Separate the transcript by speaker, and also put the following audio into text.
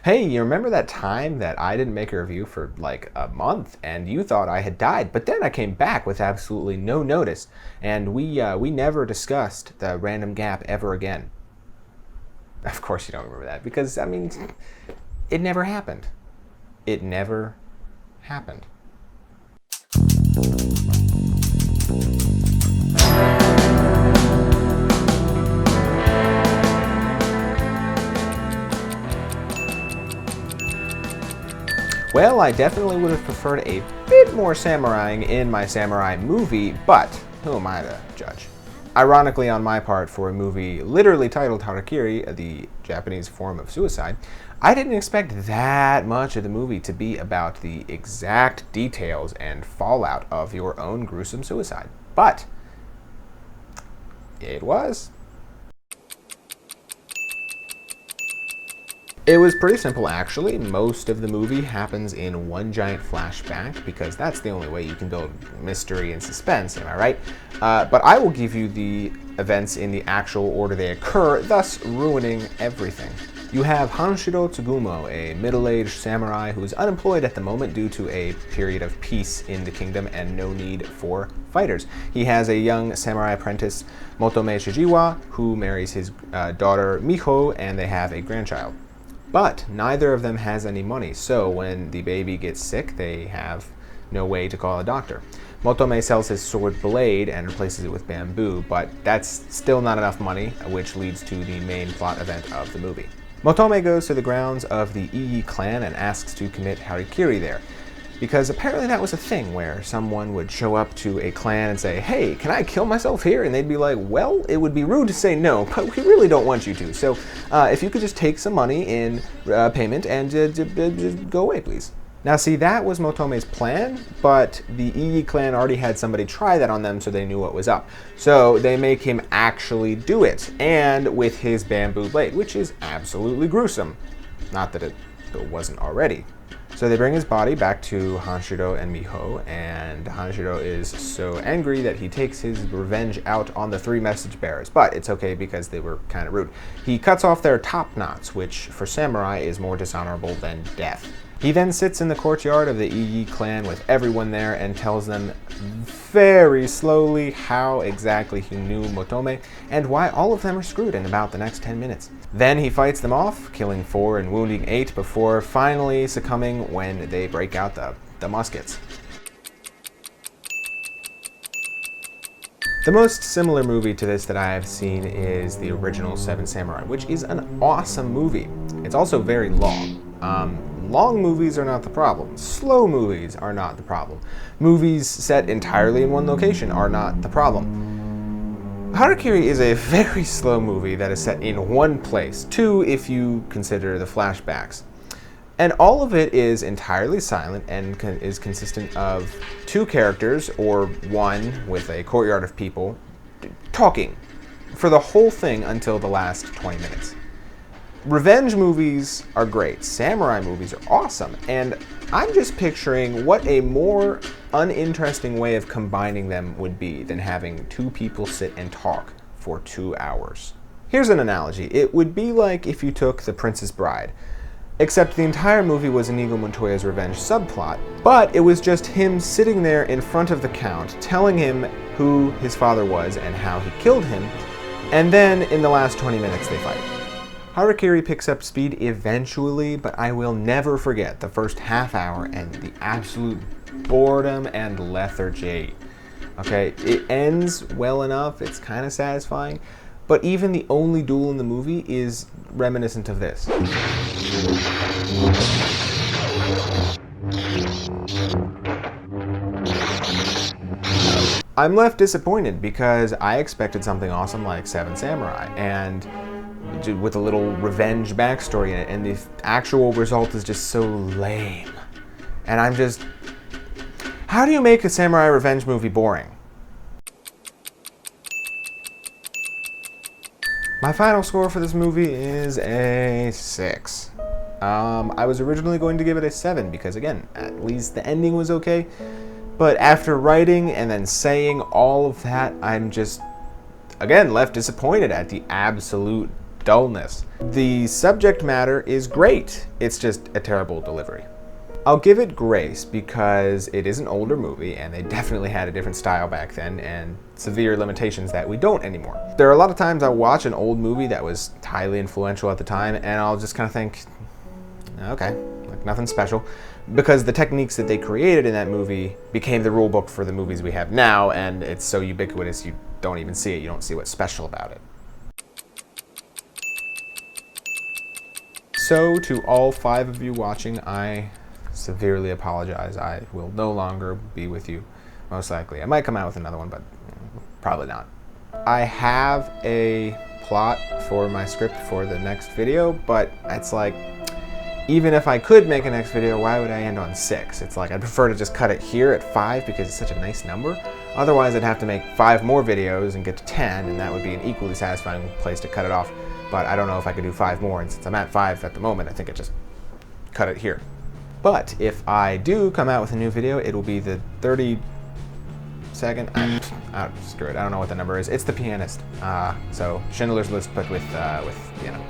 Speaker 1: Hey, you remember that time that I didn't make a review for like a month and you thought I had died, but then I came back with absolutely no notice and we never discussed the random gap ever again. Of course you don't remember that because, I mean, it never happened. It never happened. Well, I definitely would have preferred a bit more samuraiing in my samurai movie, but who am I to judge? Ironically on my part, for a movie literally titled Harakiri, the Japanese form of suicide, I didn't expect that much of the movie to be about the exact details and fallout of your own gruesome suicide. But it was. It was pretty simple, actually. Most of the movie happens in one giant flashback because that's the only way you can build mystery and suspense, am I right? But I will give you the events in the actual order they occur, thus ruining everything. You have Hanshiro Tsugumo, a middle-aged samurai who is unemployed at the moment due to a period of peace in the kingdom and no need for fighters. He has a young samurai apprentice, Motome Shijiwa, who marries his daughter Miho, and they have a grandchild. But neither of them has any money, so when the baby gets sick, they have no way to call a doctor. Motome sells his sword blade and replaces it with bamboo, but that's still not enough money, which leads to the main plot event of the movie. Motome goes to the grounds of the Ii clan and asks to commit Harakiri there, because apparently that was a thing where someone would show up to a clan and say, "Hey, can I kill myself here?" And they'd be like, "Well, it would be rude to say no, but we really don't want you to. So if you could just take some money in payment and just go away, please." Now see, that was Motome's plan, but the Ii clan already had somebody try that on them, so they knew what was up. So they make him actually do it, and with his bamboo blade, which is absolutely gruesome. Not that it wasn't already. So they bring his body back to Hanshiro and Miho, and Hanshiro is so angry that he takes his revenge out on the three message bearers. But it's okay because they were kind of rude. He cuts off their top knots, which for samurai is more dishonorable than death. He then sits in the courtyard of the Ii clan with everyone there and tells them very slowly how exactly he knew Motome and why all of them are screwed in about the next 10 minutes. Then he fights them off, killing 4 and wounding 8 before finally succumbing when they break out the muskets. The most similar movie to this that I have seen is the original Seven Samurai, which is an awesome movie. It's also very long. Long movies are not the problem. Slow movies are not the problem. Movies set entirely in one location are not the problem. Harakiri is a very slow movie that is set in one place, 2 if you consider the flashbacks. And all of it is entirely silent and is consistent of 2 characters, or 1 with a courtyard of people, talking for the whole thing until the last 20 minutes. Revenge movies are great, samurai movies are awesome, and I'm just picturing what a more uninteresting way of combining them would be than having 2 people sit and talk for 2 hours. Here's an analogy. It would be like if you took The Princess Bride, except the entire movie was Inigo Montoya's revenge subplot, but it was just him sitting there in front of the Count, telling him who his father was and how he killed him, and then in the last 20 minutes they fight. Harakiri picks up speed eventually, but I will never forget the first half hour and the absolute boredom and lethargy. Okay, it ends well enough, it's kind of satisfying, but even the only duel in the movie is reminiscent of this. I'm left disappointed because I expected something awesome like Seven Samurai, and with a little revenge backstory in it, and the actual result is just so lame. And I'm just... How do you make a samurai revenge movie boring? My final score for this movie is a 6. I was originally going to give it a 7 because, again, at least the ending was okay. But after writing and then saying all of that, I'm just, again, left disappointed at the absolute dullness. The subject matter is great. It's just a terrible delivery. I'll give it grace because it is an older movie and they definitely had a different style back then and severe limitations that we don't anymore. There are a lot of times I watch an old movie that was highly influential at the time and I'll just kind of think, okay, like nothing special, because the techniques that they created in that movie became the rule book for the movies we have now, and it's so ubiquitous you don't even see it. You don't see what's special about it. So to all 5 of you watching, I severely apologize. I will no longer be with you, most likely. I might come out with another one, but probably not. I have a plot for my script for the next video, but it's like, even if I could make a next video, why would I end on 6? It's like, I'd prefer to just cut it here at 5 because it's such a nice number. Otherwise, I'd have to make 5 more videos and get to 10, and that would be an equally satisfying place to cut it off. But I don't know if I could do 5 more, and since I'm at 5 at the moment, I think I just cut it here. But if I do come out with a new video, it will be the 32nd. Screw it. I don't know what the number is. It's The Pianist. So Schindler's List, but with you know,